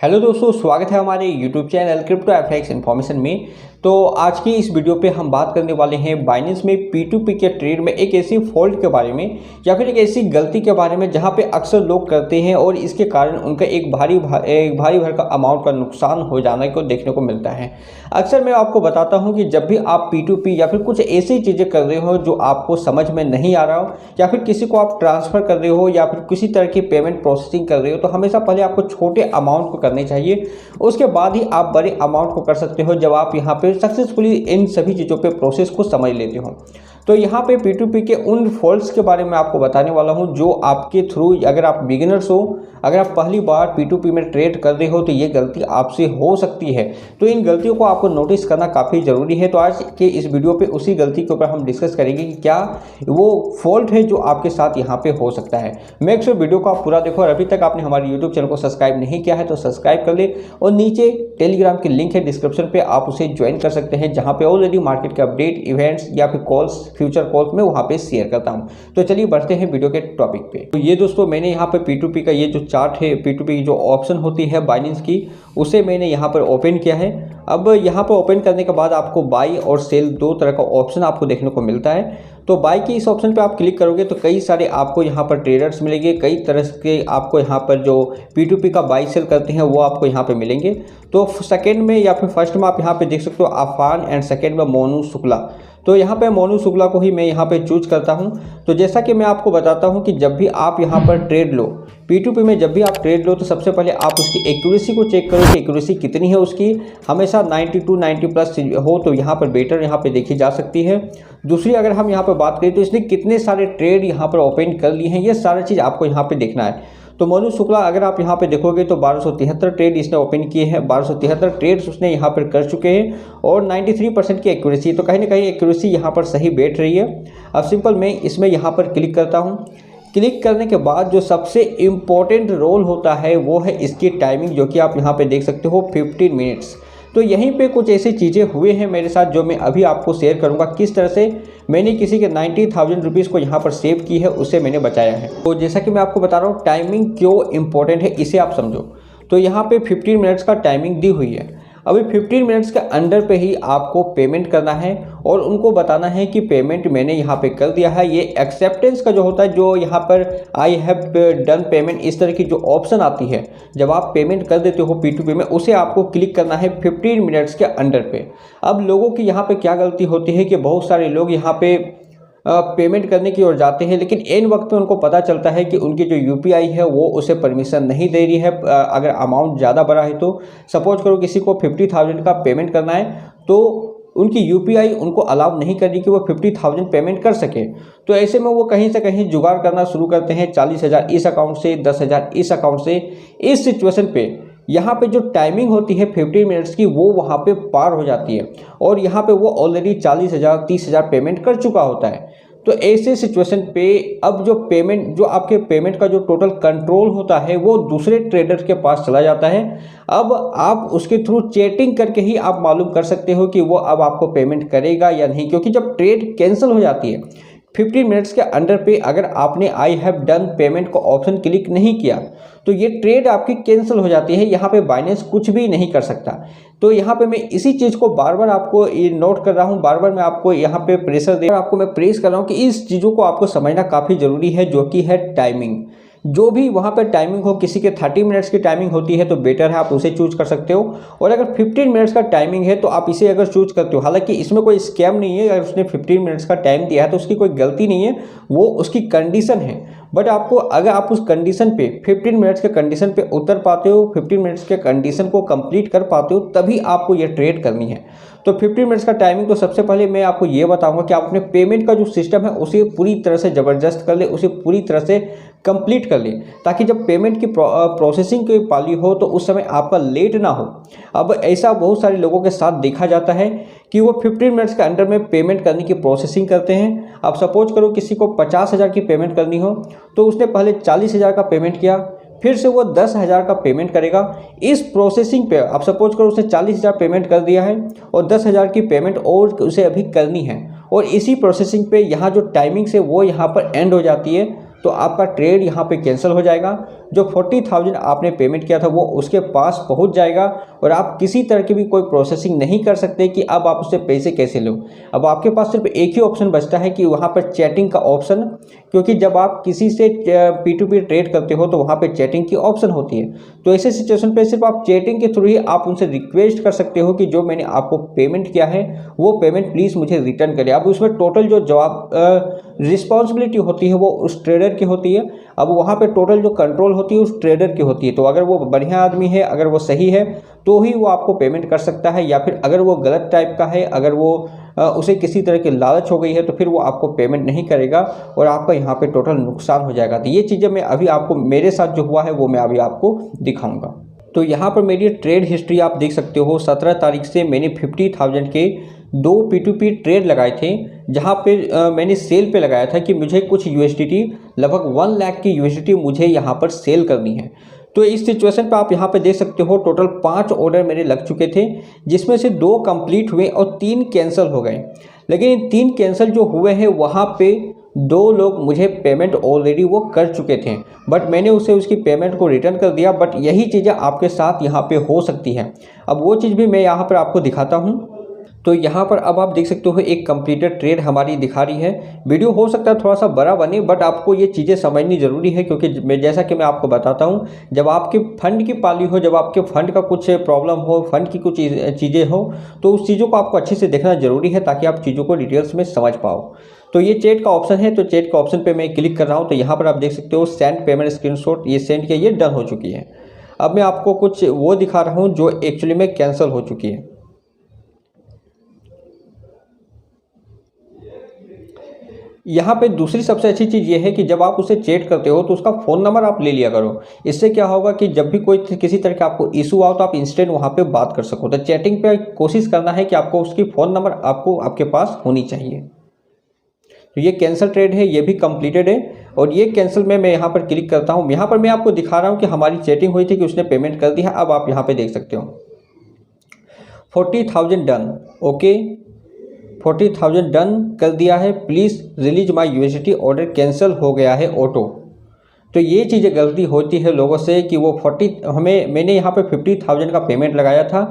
Hello दोस्तों, स्वागत है हमारे YouTube channel crypto FX information में। तो आज की इस वीडियो पे हम बात करने वाले हैं बाइनेंस में P2P के ट्रेड में एक ऐसी फॉल्ट के बारे में या फिर एक ऐसी गलती के बारे में जहां पे अक्सर लोग करते हैं और इसके कारण उनका एक भारी भरकम अमाउंट का नुकसान हो जाने को देखने को मिलता है। अक्सर मैं आपको बताता हूँ कि जब भी आप P2P या फिर कुछ ऐसी चीज़ें कर रहे हो जो आपको समझ में नहीं आ रहा हो या फिर किसी को आप ट्रांसफ़र कर रहे हो या फिर किसी तरह की पेमेंट प्रोसेसिंग कर रहे हो, तो हमेशा पहले आपको छोटे अमाउंट को करने चाहिए, उसके बाद ही आप बड़े अमाउंट को कर सकते हो जब आप यहाँ पे सक्सेसफुली इन सभी चीज़ों पे प्रोसेस को समझ लेते हो। तो यहाँ पे P2P के उन फॉल्ट्स के बारे में आपको बताने वाला हूँ जो आपके थ्रू, अगर आप बिगिनर्स हो, अगर आप पहली बार P2P में ट्रेड कर रहे हो तो ये गलती आपसे हो सकती है। तो इन गलतियों को आपको नोटिस करना काफ़ी ज़रूरी है। तो आज के इस वीडियो पे उसी गलती के ऊपर हम डिस्कस करेंगे कि क्या वो फॉल्ट है जो आपके साथ यहाँ पे हो सकता है। मेक श्योर वीडियो को आप पूरा देखो और अभी तक आपने हमारे यूट्यूब चैनल को सब्सक्राइब नहीं किया है तो सब्सक्राइब कर ले और नीचे टेलीग्राम की लिंक है डिस्क्रिप्शन पे, आप उसे ज्वाइन कर सकते हैं जहाँ पे ऑलरेडी मार्केट के अपडेट, इवेंट्स या फिर कॉल्स, फ्यूचर कॉल्स में वहाँ पे शेयर करता हूँ। तो चलिए बढ़ते हैं वीडियो के टॉपिक पे। तो ये दोस्तों, मैंने यहाँ पे P2P का ये जो चार्ट है, P2P की जो ऑप्शन होती है बाइनेंस की, उसे मैंने यहाँ पर ओपन किया है। अब यहाँ पर ओपन करने के बाद आपको बाई और सेल दो तरह का ऑप्शन आपको देखने को मिलता है। तो बाई के इस ऑप्शन पे आप क्लिक करोगे तो कई सारे आपको यहाँ पर ट्रेडर्स मिलेंगे, कई तरह के आपको यहाँ पर जो P2P का बाई सेल करते हैं वो आपको यहाँ पे मिलेंगे। तो सेकंड में या फिर फर्स्ट में आप यहाँ पे देख सकते हो अफान एंड सेकंड में मोनू शुक्ला। तो यहाँ पे मोनू शुक्ला को ही मैं यहाँ पे चूज करता हूँ। तो जैसा कि मैं आपको बताता हूँ कि जब भी आप यहाँ पर ट्रेड लो, P2P में जब भी आप ट्रेड लो तो सबसे पहले आप उसकी एक्यूरेसी को चेक करो कि एक्यूरेसी कितनी है उसकी। हमेशा 92 90 प्लस हो तो यहाँ पर बेटर यहाँ पे देखी जा सकती है। दूसरी, अगर हम यहाँ पर बात करें तो इसने कितने सारे ट्रेड यहाँ पर ओपन कर लिए हैं, ये सारा चीज़ आपको यहाँ पे देखना है। तो मोनू शुक्ला अगर आप यहाँ पे देखोगे तो 1273 ट्रेड इसने ओपन किए हैं, 1273 ट्रेड्स उसने यहाँ पर कर चुके हैं और 93% की एक्यूरेसी। तो कहीं ना कहीं एक्यूरेसी यहाँ पर सही बैठ रही है। अब सिंपल मैं इसमें यहाँ पर क्लिक करता हूँ। क्लिक करने के बाद जो सबसे इम्पोर्टेंट रोल होता है वो है इसकी टाइमिंग, जो कि आप यहाँ पे देख सकते हो 15 मिनट्स। तो यहीं पे कुछ ऐसी चीज़ें हुए हैं मेरे साथ जो मैं अभी आपको शेयर करूंगा, किस तरह से मैंने किसी के 90,000 रुपीज़ को यहाँ पर सेव की है, उससे मैंने बचाया है। तो जैसा कि मैं आपको बता रहा हूँ टाइमिंग क्यों इंपॉर्टेंट है, इसे आप समझो। तो यहाँ पे 15 मिनट्स का टाइमिंग दी हुई है। अभी 15 मिनट्स के अंडर पे ही आपको पेमेंट करना है और उनको बताना है कि पेमेंट मैंने यहाँ पे कर दिया है। ये एक्सेप्टेंस का जो होता है, जो यहाँ पर आई हैव डन पेमेंट, इस तरह की जो ऑप्शन आती है जब आप पेमेंट कर देते हो P2P में, उसे आपको क्लिक करना है 15 मिनट्स के अंडर पे। अब लोगों की यहाँ पे क्या गलती होती है कि बहुत सारे लोग यहाँ पे पेमेंट करने की ओर जाते हैं, लेकिन एन वक्त पे उनको पता चलता है कि उनकी जो UPI है वो उसे परमिशन नहीं दे रही है। अगर अमाउंट ज़्यादा बड़ा है तो सपोज करो किसी को 50,000 का पेमेंट करना है तो उनकी UPI उनको अलाउ नहीं कर रही कि वो 50,000 पेमेंट कर सके। तो ऐसे में वो कहीं से कहीं जुगाड़ करना शुरू करते हैं, 40,000 इस अकाउंट से, 10,000 इस अकाउंट से। इस सिचुएशन पे यहाँ पे जो टाइमिंग होती है 15 मिनट्स की, वो वहाँ पे पार हो जाती है और यहाँ पे वो ऑलरेडी 40,000 30,000 पेमेंट कर चुका होता है। तो ऐसे सिचुएशन पे अब जो पेमेंट, जो आपके पेमेंट का जो टोटल कंट्रोल होता है वो दूसरे ट्रेडर के पास चला जाता है। अब आप उसके थ्रू चैटिंग करके ही आप मालूम कर सकते हो कि वो अब आपको पेमेंट करेगा या नहीं, क्योंकि जब ट्रेड कैंसिल हो जाती है 15 मिनट्स के अंडर पे, अगर आपने आई हैव डन पेमेंट को ऑप्शन क्लिक नहीं किया तो ये ट्रेड आपकी कैंसिल हो जाती है। यहाँ पे बाइनेंस कुछ भी नहीं कर सकता। तो यहाँ पे मैं इसी चीज़ को बार बार आपको ये नोट कर रहा हूँ, बार बार मैं आपको यहाँ पे प्रेशर दे रहा हूँ, आपको मैं प्रेस कर रहा हूँ कि इस चीज़ों को आपको समझना काफ़ी ज़रूरी है, जो कि है टाइमिंग। जो भी वहाँ पर टाइमिंग हो, किसी के 30 मिनट्स की टाइमिंग होती है तो बेटर है आप उसे चूज कर सकते हो, और अगर 15 मिनट्स का टाइमिंग है तो आप इसे अगर चूज करते हो, हालांकि इसमें कोई स्कैम नहीं है, अगर उसने 15 मिनट्स का टाइम दिया है तो उसकी कोई गलती नहीं है, वो उसकी कंडीशन है। बट आपको, अगर आप उस कंडीशन पे 15 मिनट्स के कंडीशन पे उतर पाते हो, 15 मिनट्स के कंडीशन को कंप्लीट कर पाते हो, तभी आपको ये ट्रेड करनी है। तो 15 मिनट्स का टाइमिंग, तो सबसे पहले मैं आपको ये बताऊंगा कि आप अपने पेमेंट का जो सिस्टम है उसे पूरी तरह से ज़बरदस्त कर ले, उसे पूरी तरह से कंप्लीट कर ले, ताकि जब पेमेंट की प्रोसेसिंग की पाली हो तो उस समय आपका लेट ना हो। अब ऐसा बहुत सारे लोगों के साथ देखा जाता है कि वो 15 मिनट्स के अंडर में पेमेंट करने की प्रोसेसिंग करते हैं। अब सपोज करो किसी को 50,000 की पेमेंट करनी हो तो उसने पहले 40,000 का पेमेंट किया, फिर से वो 10,000 का पेमेंट करेगा। इस प्रोसेसिंग पे आप सपोज करो उसने 40,000 पेमेंट कर दिया है और 10,000 की पेमेंट और उसे अभी करनी है, और इसी प्रोसेसिंग पे यहाँ जो टाइमिंग से वो यहाँ पर एंड हो जाती है, तो आपका ट्रेड यहाँ पे कैंसिल हो जाएगा। जो 40,000 आपने पेमेंट किया था वो उसके पास पहुंच जाएगा और आप किसी तरह की भी कोई प्रोसेसिंग नहीं कर सकते कि अब आप उससे पैसे कैसे लो। अब आपके पास सिर्फ एक ही ऑप्शन बचता है कि वहाँ पर चैटिंग का ऑप्शन, क्योंकि जब आप किसी से P2P ट्रेड करते हो तो वहाँ पर चैटिंग की ऑप्शन होती है। तो ऐसे सिचुएशन पे सिर्फ आप चैटिंग के थ्रू ही आप उनसे रिक्वेस्ट कर सकते हो कि जो मैंने आपको पेमेंट किया है वो पेमेंट प्लीज़ मुझे रिटर्न करें। अब उसमें टोटल जो जवाब रिस्पॉन्सिबिलिटी होती है वो उस ट्रेडर की होती है। अब वहाँ पे टोटल जो कंट्रोल होती है उस ट्रेडर की होती है। तो अगर वो बढ़िया आदमी है, अगर वो सही है तो ही वो आपको पेमेंट कर सकता है, या फिर अगर वो गलत टाइप का है, अगर वो उसे किसी तरह की लालच हो गई है तो फिर वो आपको पेमेंट नहीं करेगा और आपका यहाँ पे टोटल नुकसान हो जाएगा। तो ये चीज़ें मैं अभी आपको, मेरे साथ जो हुआ है वो मैं अभी आपको दिखाऊंगा। तो यहाँ पर मेरी ट्रेड हिस्ट्री आप देख सकते हो। 17 तारीख से मैंने 50,000 के 2 P2P ट्रेड लगाए थे, जहाँ पे मैंने सेल पे लगाया था कि मुझे कुछ USDT, लगभग 1 लाख की USDT मुझे यहाँ पर सेल करनी है। तो इस सिचुएशन पे आप यहाँ पे देख सकते हो टोटल 5 ऑर्डर मेरे लग चुके थे, जिसमें से 2 कंप्लीट हुए और 3 कैंसिल हो गए। लेकिन 3 कैंसिल जो हुए हैं वहाँ पे 2 लोग मुझे पेमेंट ऑलरेडी वो कर चुके थे, बट मैंने उसे उसकी पेमेंट को रिटर्न कर दिया। बट यही चीज़ें आपके साथ यहाँ पे हो सकती हैं। अब वो चीज़ भी मैं यहाँ पर आपको दिखाता हूँ। तो यहाँ पर अब आप देख सकते हो एक कंप्लीटेड ट्रेड हमारी दिखा रही है। वीडियो हो सकता है थोड़ा सा बड़ा बने, बट आपको ये चीज़ें समझनी ज़रूरी है, क्योंकि जैसा कि मैं आपको बताता हूँ, जब आपके फंड की पाली हो, जब आपके फंड का कुछ प्रॉब्लम हो, फंड की कुछ चीज़ें हो, तो उस चीज़ों को आपको अच्छे से देखना ज़रूरी है ताकि आप चीज़ों को डिटेल्स में समझ पाओ। तो ये चैट का ऑप्शन है, तो चैट का ऑप्शन पे मैं क्लिक कर रहा हूँ। तो यहाँ पर आप देख सकते हो सेंड पेमेंट स्क्रीनशॉट, ये सेंड किया, ये डन हो चुकी है। अब मैं आपको कुछ वो दिखा रहा हूँ जो एक्चुअली में कैंसिल हो चुकी है। यहाँ पे दूसरी सबसे अच्छी चीज़ ये है कि जब आप उसे चैट करते हो तो उसका फ़ोन नंबर आप ले लिया करो। इससे क्या होगा कि जब भी कोई किसी तरह का आपको इशू आओ तो आप इंस्टेंट वहाँ पे बात कर सको। तो चैटिंग पे कोशिश करना है कि आपको उसकी फ़ोन नंबर आपको आपके पास होनी चाहिए। तो ये कैंसिल ट्रेड है, ये भी कंप्लीटेड है। और ये कैंसिल में मैं यहाँ पर क्लिक करता हूँ। यहाँ पर मैं आपको दिखा रहा हूँ कि हमारी चैटिंग हुई थी कि उसने पेमेंट कर दी है। अब आप यहाँ पर देख सकते हो 40,000 डन, ओके 40,000 डन कर दिया है, please release my USDT, order cancel हो गया है ऑटो। तो ये चीज़ें गलती होती है लोगों से कि वो मैंने यहाँ पे 50,000 का पेमेंट लगाया था,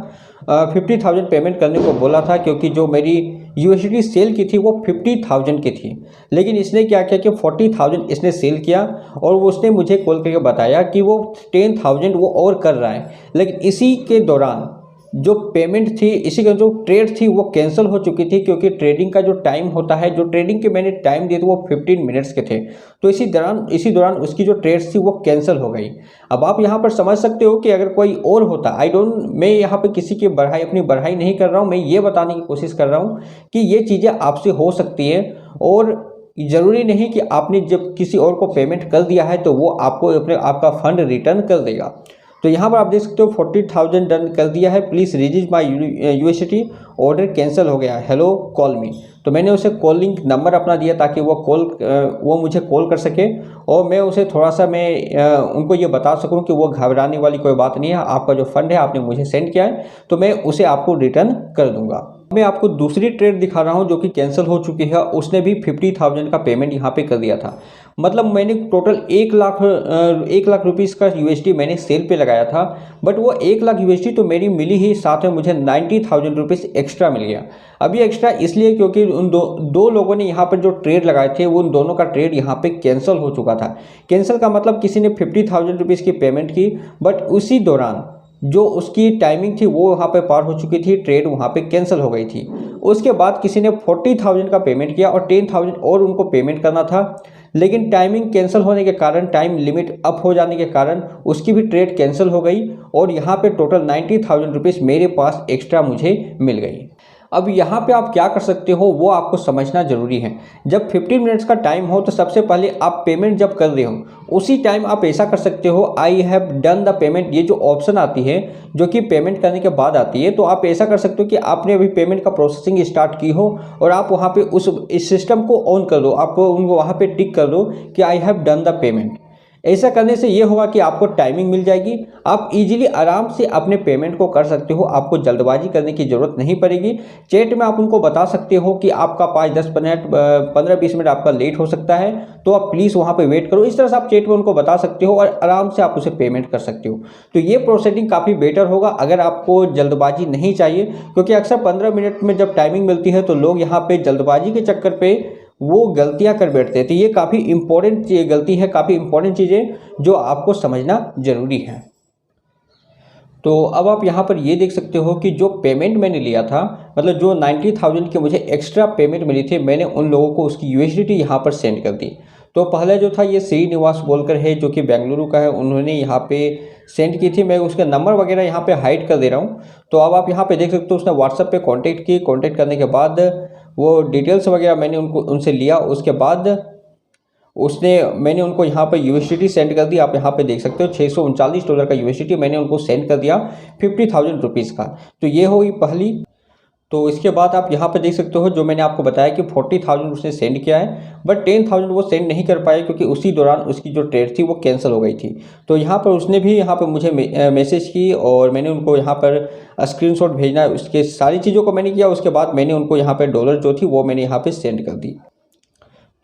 50,000 पेमेंट करने को बोला था, क्योंकि जो मेरी USDT सेल की थी वो 50,000 की थी। लेकिन इसने क्या किया कि 40,000 इसने सेल किया और वो उसने मुझे कॉल करके बताया कि वो 10,000 वो और कर रहा है। लेकिन इसी के दौरान जो पेमेंट थी, इसी का जो ट्रेड थी वो कैंसिल हो चुकी थी, क्योंकि ट्रेडिंग का जो टाइम होता है, जो ट्रेडिंग के मैंने टाइम दिए थे वो 15 मिनट्स के थे। तो इसी दौरान उसकी जो ट्रेड्स थी वो कैंसिल हो गई। अब आप यहाँ पर समझ सकते हो कि अगर कोई और होता, मैं यहाँ पे किसी की अपनी बढ़ाई नहीं कर रहा हूँ, मैं ये बताने की कोशिश कर रहा हूँ कि ये चीज़ें आपसे हो सकती है। और ज़रूरी नहीं कि आपने जब किसी और को पेमेंट कर दिया है तो वो आपको आपका फंड रिटर्न कर देगा। तो यहाँ पर आप देख सकते हो 40,000 डन कर दिया है, please release my USDT, order cancel हो गया, हेलो कॉल मी। तो मैंने उसे कॉलिंग नंबर अपना दिया ताकि वो मुझे कॉल कर सके और मैं उसे थोड़ा सा उनको ये बता सकूं कि वो घबराने वाली कोई बात नहीं है, आपका जो फंड है आपने मुझे सेंड किया है तो मैं उसे आपको रिटर्न कर दूंगा। मैं आपको दूसरी ट्रेड दिखा रहा हूं जो कि कैंसिल हो चुकी है। उसने भी 50,000 का पेमेंट यहाँ पे कर दिया था। मतलब मैंने टोटल 1 लाख रुपीज़ का USD मैंने सेल पे लगाया था, बट वो 1 लाख USD तो मेरी मिली ही, साथ में मुझे 90,000 रुपीज़ एक्स्ट्रा मिल गया। अभी एक्स्ट्रा इसलिए क्योंकि उन दो लोगों ने यहाँ पर जो ट्रेड लगाए थे उन दोनों का ट्रेड यहाँ पे कैंसिल हो चुका था। कैंसिल का मतलब किसी ने 50,000 रुपीज़ की पेमेंट की, बट उसी दौरान जो उसकी टाइमिंग थी वो वहाँ पे पार हो चुकी थी, ट्रेड वहाँ पे कैंसिल हो गई थी। उसके बाद किसी ने 40,000 का पेमेंट किया और 10,000 और उनको पेमेंट करना था, लेकिन टाइमिंग कैंसिल होने के कारण, टाइम लिमिट अप हो जाने के कारण उसकी भी ट्रेड कैंसिल हो गई और यहाँ पे टोटल 90,000 रुपीज़ मेरे पास एक्स्ट्रा मुझे मिल गई। अब यहाँ पे आप क्या कर सकते हो वो आपको समझना ज़रूरी है। जब 15 मिनट्स का टाइम हो तो सबसे पहले आप पेमेंट जब कर रहे हो उसी टाइम आप ऐसा कर सकते हो, I have done the payment, ये जो ऑप्शन आती है जो कि पेमेंट करने के बाद आती है, तो आप ऐसा कर सकते हो कि आपने अभी पेमेंट का प्रोसेसिंग स्टार्ट की हो और आप वहाँ पे इस सिस्टम को ऑन कर दो, आप उनको वहाँ पे टिक कर दो कि I have done the payment. ऐसा करने से ये होगा कि आपको टाइमिंग मिल जाएगी, आप इजीली आराम से अपने पेमेंट को कर सकते हो, आपको जल्दबाजी करने की ज़रूरत नहीं पड़ेगी। चैट में आप उनको बता सकते हो कि आपका 5-10 मिनट 15-20 मिनट आपका लेट हो सकता है, तो आप प्लीज़ वहाँ पे वेट करो। इस तरह से आप चैट में उनको बता सकते हो और आराम से आप उसे पेमेंट कर सकते हो। तो ये प्रोसीडिंग काफ़ी बेटर होगा अगर आपको जल्दबाजी नहीं चाहिए, क्योंकि अक्सर 15 मिनट में जब टाइमिंग मिलती है तो लोग यहाँ पे जल्दबाजी के चक्कर पे वो गलतियां कर बैठते हैं। तो ये काफ़ी इंपॉर्टेंट गलती है, काफ़ी इंपॉर्टेंट चीज़ें जो आपको समझना ज़रूरी है। तो अब आप यहाँ पर ये देख सकते हो कि जो पेमेंट मैंने लिया था, मतलब जो 90,000 की मुझे एक्स्ट्रा पेमेंट मिली थी, मैंने उन लोगों को उसकी यूएसडीटी यहाँ पर सेंड कर दी। तो पहले जो था ये श्रीनिवास बोलकर है, जो कि बेंगलुरु का है, उन्होंने यहाँ पे सेंड की थी। मैं उसका नंबर वगैरह यहाँ पे हाइड कर दे रहा हूँ। तो अब आप यहाँ पे देख सकते हो उसने व्हाट्सएप पे कांटेक्ट की, कांटेक्ट करने के बाद वो डिटेल्स वगैरह मैंने उनसे लिया। उसके बाद मैंने उनको यहाँ पर यूएसडीटी सेंड कर दी। आप यहाँ पे देख सकते हो $639 का यूएसडीटी मैंने उनको सेंड कर दिया 50,000 रुपीज़ का। तो ये हुई पहली। तो इसके बाद आप यहाँ पे देख सकते हो जो मैंने आपको बताया कि 40,000 उसने सेंड किया है, बट 10,000 वो सेंड नहीं कर पाए क्योंकि उसी दौरान उसकी जो ट्रेड थी वो कैंसिल हो गई थी। तो यहाँ पर उसने भी यहाँ पर मुझे मैसेज की और मैंने उनको यहाँ पर स्क्रीनशॉट भेजना, उसके सारी चीज़ों को मैंने किया। उसके बाद मैंने उनको यहाँ पर डॉलर जो थी वो मैंने यहाँ पर सेंड कर दी।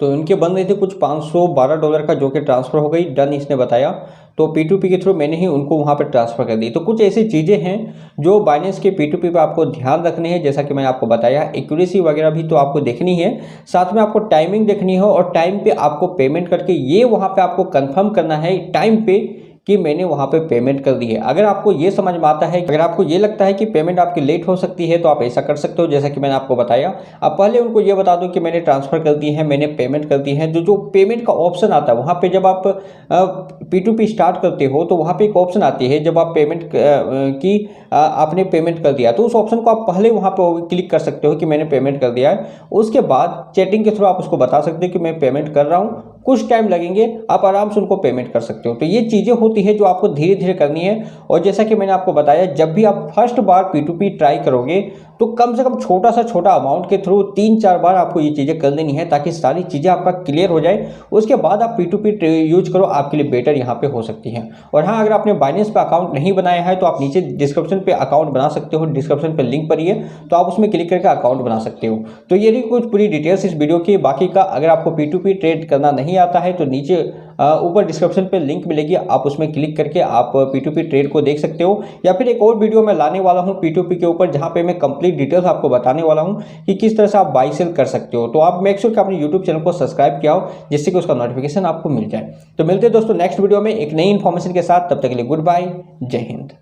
तो उनके बन रहे थे कुछ $512 का, जो कि ट्रांसफ़र हो गई, डन इसने बताया। तो P2P के थ्रू मैंने ही उनको वहाँ पर ट्रांसफ़र कर दी। तो कुछ ऐसी चीज़ें हैं जो बाइनेंस के P2P पे आपको ध्यान रखने हैं, जैसा कि मैंने आपको बताया। एक्यूरेसी वगैरह भी तो आपको देखनी है, साथ में आपको टाइमिंग देखनी है और टाइम पे आपको पेमेंट करके ये वहाँ पे आपको कंफर्म करना है टाइम पे कि मैंने वहाँ पे पेमेंट कर दी है। अगर आपको ये समझ में आता है, अगर आपको ये लगता है कि पेमेंट आपकी लेट हो सकती है, तो आप ऐसा कर सकते हो जैसा कि मैंने आपको बताया। आप पहले उनको ये बता दो कि मैंने ट्रांसफ़र कर दी है, मैंने पेमेंट कर दी है। जो पेमेंट का ऑप्शन आता है वहाँ पे, जब आप P2P स्टार्ट करते हो तो वहाँ पे एक ऑप्शन आती है, जब आप पेमेंट की आपने पेमेंट कर दिया तो उस ऑप्शन को आप पहले वहाँ पर क्लिक कर सकते हो कि मैंने पेमेंट कर दिया है। उसके बाद चैटिंग के थ्रू आप उसको बता सकते हो कि मैं पेमेंट कर रहा हूँ, कुछ टाइम लगेंगे, आप आराम से उनको पेमेंट कर सकते हो। तो ये चीज़ें होती है जो आपको धीरे धीरे करनी है। और जैसा कि मैंने आपको बताया, जब भी आप फर्स्ट बार P2P ट्राई करोगे तो कम से कम छोटा से छोटा अमाउंट के थ्रू 3-4 बार आपको ये चीज़ें कर लेनी है, ताकि सारी चीज़ें आपका क्लियर हो जाए। उसके बाद आप P2P यूज करो, आपके लिए बेटर यहाँ पे हो सकती है। और हाँ, अगर आपने बाइनेंस पे अकाउंट नहीं बनाया है तो आप नीचे डिस्क्रिप्शन पे अकाउंट बना सकते हो, डिस्क्रिप्शन पे लिंक पर ही है, तो आप उसमें क्लिक करके अकाउंट बना सकते हो। तो ये रही कुछ पूरी डिटेल्स इस वीडियो की। बाकी का अगर आपको P2P ट्रेड करना नहीं आता है तो नीचे ऊपर डिस्क्रिप्शन पे लिंक मिलेगी, आप उसमें क्लिक करके आप P2P ट्रेड को देख सकते हो। या फिर एक और वीडियो मैं लाने वाला हूँ P2P के ऊपर, जहाँ पे मैं कंप्लीट डिटेल्स आपको बताने वाला हूँ कि किस तरह से आप बाई सेल कर सकते हो। तो आप मेक श्योर कि अपने यूट्यूब चैनल को सब्सक्राइब किया हो, जिससे कि उसका नोटिफिकेशन आपको मिल जाए। तो मिलते हैं दोस्तों नेक्स्ट वीडियो में एक नई इन्फॉर्मेशन के साथ। तब तक के लिए गुड बाय, जय हिंद।